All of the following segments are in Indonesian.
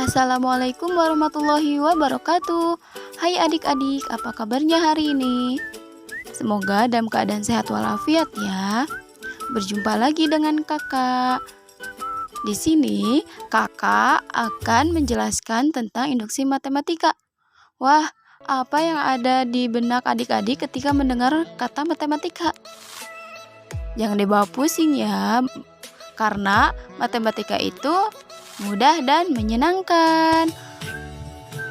Assalamualaikum warahmatullahi wabarakatuh. Hai adik-adik, apa kabarnya hari ini? Semoga dalam keadaan sehat walafiat ya. Berjumpa lagi dengan kakak. Di sini kakak akan menjelaskan tentang induksi matematika. Wah, apa yang ada di benak adik-adik ketika mendengar kata matematika? Jangan dibawa pusing ya, karena matematika itu mudah dan menyenangkan.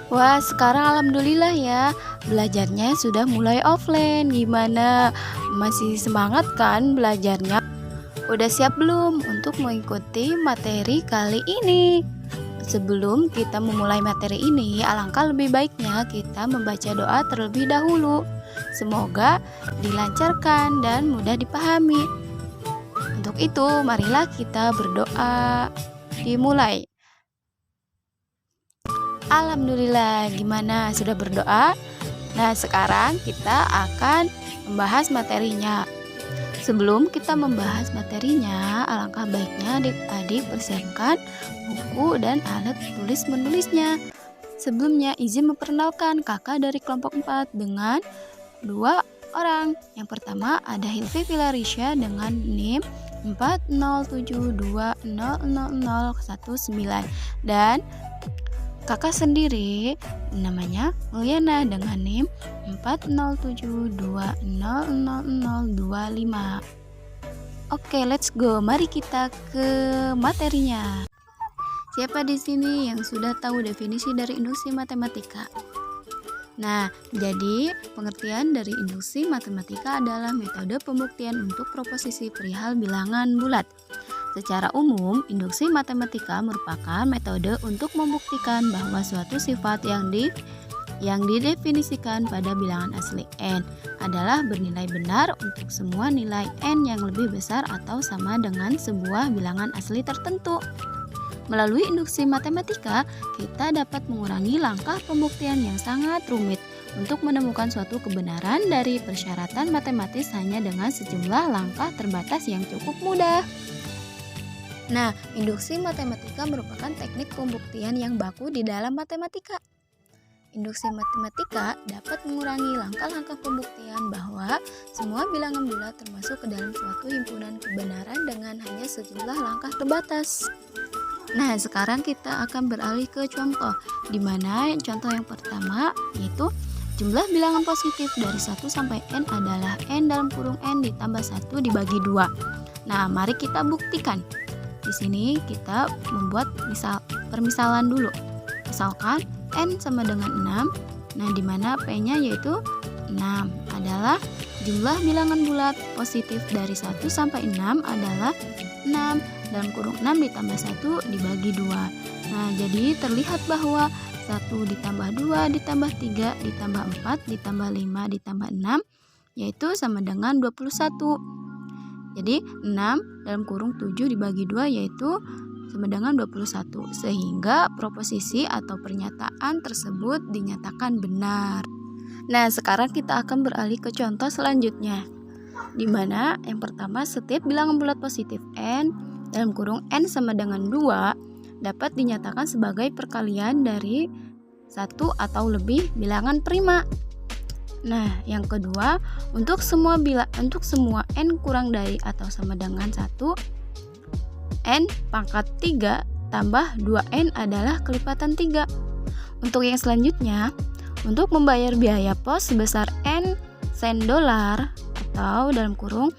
Wah, sekarang alhamdulillah ya, belajarnya sudah mulai offline. Gimana? Masih semangat kan belajarnya? Udah siap belum untuk mengikuti materi kali ini? Sebelum kita memulai materi ini, alangkah lebih baiknya kita membaca doa terlebih dahulu. Semoga dilancarkan dan mudah dipahami. Untuk itu, marilah kita berdoa. Dimulai. Alhamdulillah, gimana? Sudah berdoa? Nah, sekarang kita akan membahas materinya. Sebelum kita membahas materinya, alangkah baiknya adik-adik persiapkan buku dan alat tulis menulisnya. Sebelumnya, izin memperkenalkan kakak dari kelompok 4 dengan 2 orang. Yang pertama ada Hilvi Filarisha dengan NIM 407200019 dan kakak sendiri namanya Mulyana dengan NIM 407200025. Oke, let's go. Mari kita ke materinya. Siapa di sini yang sudah tahu definisi dari induksi matematika? Nah, jadi pengertian dari induksi matematika adalah metode pembuktian untuk proposisi perihal bilangan bulat. Secara umum, induksi matematika merupakan metode untuk membuktikan bahwa suatu sifat yang didefinisikan pada bilangan asli n adalah bernilai benar untuk semua nilai n yang lebih besar atau sama dengan sebuah bilangan asli tertentu. Melalui induksi matematika, kita dapat mengurangi langkah pembuktian yang sangat rumit untuk menemukan suatu kebenaran dari persyaratan matematis hanya dengan sejumlah langkah terbatas yang cukup mudah. Nah, induksi matematika merupakan teknik pembuktian yang baku di dalam matematika. Induksi matematika dapat mengurangi langkah-langkah pembuktian bahwa semua bilangan bulat termasuk ke dalam suatu himpunan kebenaran dengan hanya sejumlah langkah terbatas. Nah, sekarang kita akan beralih ke contoh, di mana contoh yang pertama yaitu jumlah bilangan positif dari 1 sampai n adalah n dalam kurung n ditambah 1 dibagi 2. Nah, mari kita buktikan. Di sini kita membuat permisalan dulu. Misalkan n sama dengan 6. Nah, di mana p-nya yaitu 6 adalah jumlah bilangan bulat positif dari 1 sampai 6 adalah 6 dalam kurung 6 ditambah 1 dibagi 2. Nah, jadi terlihat bahwa 1 ditambah 2 ditambah 3 ditambah 4 ditambah 5 ditambah 6 yaitu sama dengan 21. Jadi 6 dalam kurung 7 dibagi 2 yaitu sama dengan 21. Sehingga proposisi atau pernyataan tersebut dinyatakan benar. Nah, sekarang kita akan beralih ke contoh selanjutnya. Di mana yang pertama, setiap bilangan bulat positif n dalam kurung n sama dengan 2 dapat dinyatakan sebagai perkalian dari 1 atau lebih bilangan prima. Nah, yang kedua, untuk semua n kurang dari atau sama dengan 1, n pangkat 3 tambah 2n adalah kelipatan 3. Untuk yang selanjutnya, untuk membayar biaya pos sebesar n sen dolar atau dalam kurung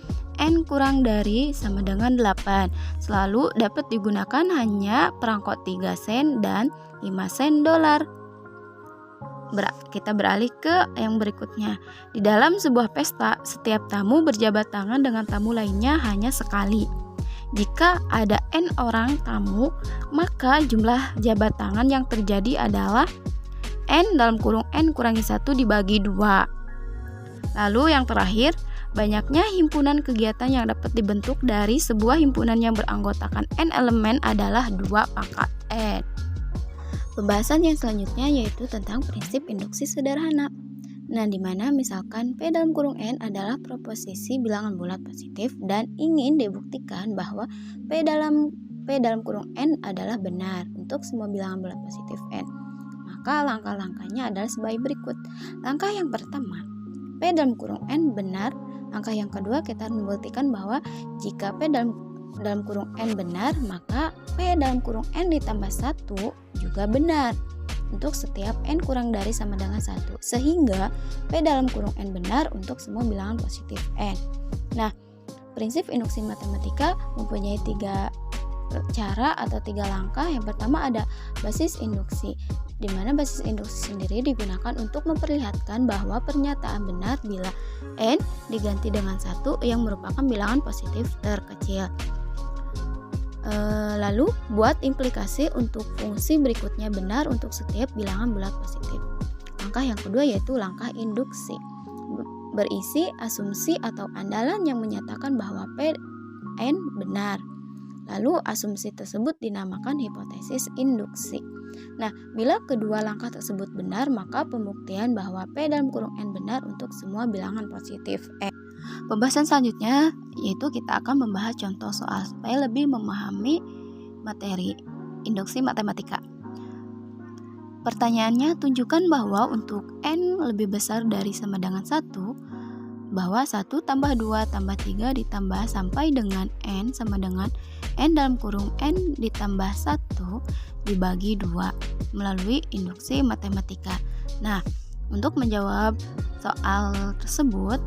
n kurang dari sama dengan 8 selalu dapat digunakan hanya perangkot 3 sen dan 5 sen dolar. Kita beralih ke yang berikutnya. Di dalam sebuah pesta, setiap tamu berjabat tangan dengan tamu lainnya hanya sekali. Jika ada n orang tamu, maka jumlah jabat tangan yang terjadi adalah n dalam kurung n kurangi 1 dibagi 2. Lalu yang terakhir, banyaknya himpunan kegiatan yang dapat dibentuk dari sebuah himpunan yang beranggotakan n elemen adalah 2 pangkat n. Pembahasan yang selanjutnya yaitu tentang prinsip induksi sederhana. Nah, di mana misalkan P dalam kurung N adalah proposisi bilangan bulat positif dan ingin dibuktikan bahwa P dalam kurung N adalah benar. untuk semua bilangan bulat positif n. Maka langkah-langkahnya adalah sebagai berikut. Langkah yang pertama, P dalam kurung n benar. Langkah yang kedua, kita harus membuktikan bahwa jika P dalam kurung n benar, maka P dalam kurung n ditambah 1 juga benar untuk setiap n kurang dari sama dengan 1, sehingga P dalam kurung n benar untuk semua bilangan positif n. Nah, prinsip induksi matematika mempunyai 3 cara atau 3 langkah. Yang pertama ada basis induksi, di mana basis induksi sendiri digunakan untuk memperlihatkan bahwa pernyataan benar bila n diganti dengan 1 yang merupakan bilangan positif terkecil. Lalu buat implikasi untuk fungsi berikutnya benar untuk setiap bilangan bulat positif. Langkah yang kedua yaitu langkah induksi, berisi asumsi atau andalan yang menyatakan bahwa P n benar. Lalu asumsi tersebut dinamakan hipotesis induksi. Nah, bila kedua langkah tersebut benar, maka pembuktian bahwa P dalam kurung n benar untuk semua bilangan positif n. Pembahasan selanjutnya yaitu kita akan membahas contoh soal supaya lebih memahami materi induksi matematika. Pertanyaannya, tunjukkan bahwa untuk n lebih besar dari sama dengan 1, bahwa 1 tambah 2 tambah 3 ditambah sampai dengan n sama dengan n dalam kurung n ditambah 1 dibagi 2 melalui induksi matematika. Nah, untuk menjawab soal tersebut,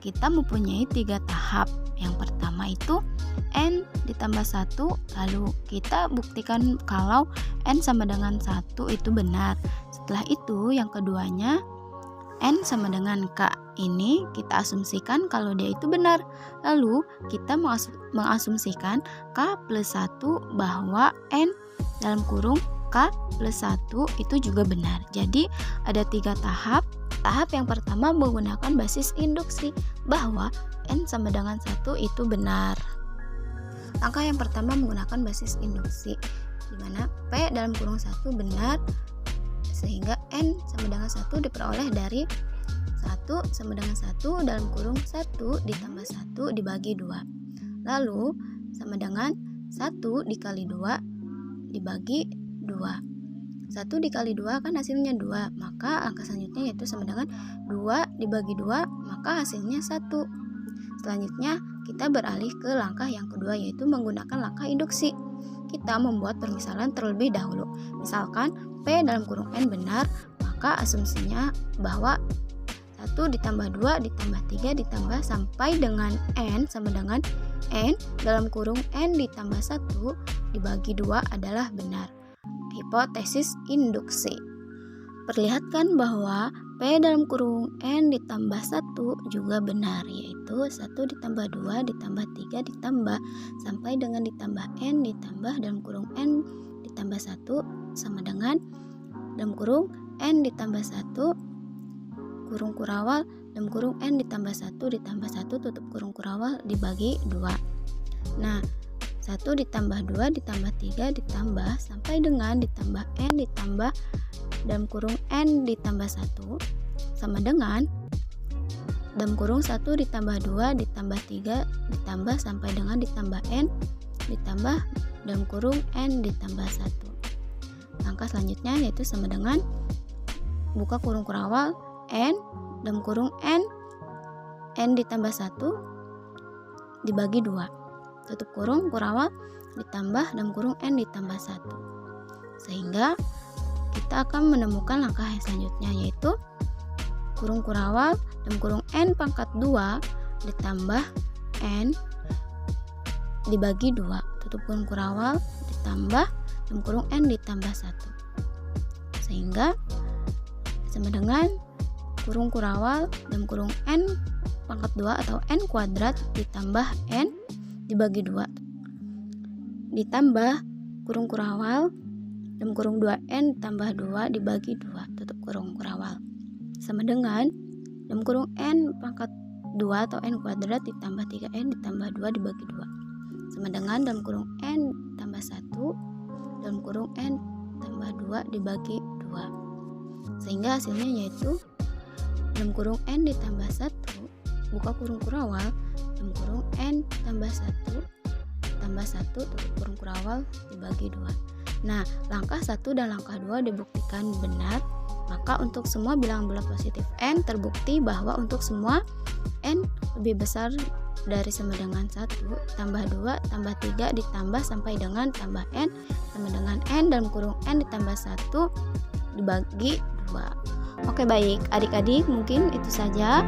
kita mempunyai 3 tahap. Yang pertama itu n ditambah 1, lalu kita buktikan kalau n sama dengan 1 itu benar. Setelah itu yang keduanya n sama dengan k. Ini kita asumsikan kalau dia itu benar. Lalu kita mengasumsikan k plus 1 bahwa n dalam kurung k plus 1 itu juga benar. Jadi ada 3 tahap. Tahap yang pertama menggunakan basis induksi bahwa n sama dengan 1 itu benar. Langkah yang pertama menggunakan basis induksi, di mana P dalam kurung 1 benar, sehingga n sama dengan 1 diperoleh dari 1 sama dengan 1 dalam kurung 1 ditambah 1 dibagi 2. Lalu sama dengan 1 dikali 2 dibagi 2. 1 dikali 2 kan hasilnya 2, maka angka selanjutnya yaitu sama dengan 2 dibagi 2, maka hasilnya 1. Selanjutnya kita beralih ke langkah yang kedua yaitu menggunakan langkah induksi. Kita membuat permisalan terlebih dahulu. Misalkan P dalam kurung n benar, maka asumsinya bahwa 1 ditambah 2 ditambah 3 ditambah sampai dengan n sama dengan n dalam kurung n ditambah 1 dibagi 2 adalah benar. Hipotesis induksi. Perlihatkan bahwa P dalam kurung n ditambah 1 juga benar, yaitu 1 ditambah 2 ditambah 3 ditambah sampai dengan ditambah n ditambah dalam kurung n ditambah 1 sama dengan dalam kurung n ditambah 1 kurung kurawal dalam kurung n ditambah 1 ditambah 1 tutup kurung kurawal dibagi 2. Nah, 1 ditambah 2 ditambah 3 ditambah sampai dengan ditambah n ditambah dalam kurung n ditambah 1 sama dengan dalam kurung 1 ditambah 2 ditambah 3 ditambah sampai dengan ditambah n ditambah dalam kurung n ditambah 1. Langkah selanjutnya yaitu sama dengan buka kurung kurawal n dalam kurung n ditambah 1 dibagi 2. Tutup kurung kurawal ditambah dalam kurung n ditambah 1. Sehingga kita akan menemukan langkah yang selanjutnya yaitu kurung kurawal dalam kurung n pangkat 2 ditambah n dibagi 2. Tutup kurung kurawal ditambah dalam kurung n ditambah 1. Sehingga sama dengan kurung kurawal dalam kurung n pangkat 2 atau n kuadrat ditambah n dibagi 2 ditambah kurung kurawal dalam kurung 2n tambah 2 dibagi 2 tutup kurung kurawal sama dengan dalam kurung n pangkat 2 atau n kuadrat ditambah 3n ditambah 2 dibagi 2 sama dengan dalam kurung n tambah 1 dalam kurung n tambah 2 dibagi 2. Sehingga hasilnya yaitu dalam kurung n ditambah 1 buka kurung kurawal dalam kurung n tambah 1 ditambah 1 tutup kurung kurawal dibagi 2. Nah, langkah 1 dan langkah 2 dibuktikan benar. Maka untuk semua bilangan bulat positif n terbukti bahwa untuk semua n lebih besar dari sama dengan 1 tambah 2 tambah 3 ditambah sampai dengan tambah n sama dengan n dalam kurung n ditambah 1 dibagi 2. Oke, baik adik-adik, mungkin itu saja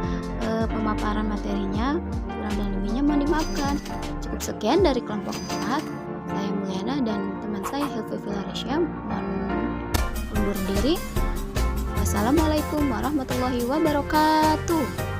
pemaparan materinya. Kurang dan lebihnya mohon dimaafkan. Cukup sekian dari kelompok 4. Saya Mulyana dan teman saya Hilfi Filarisya mohon undur diri. Wassalamualaikum warahmatullahi wabarakatuh.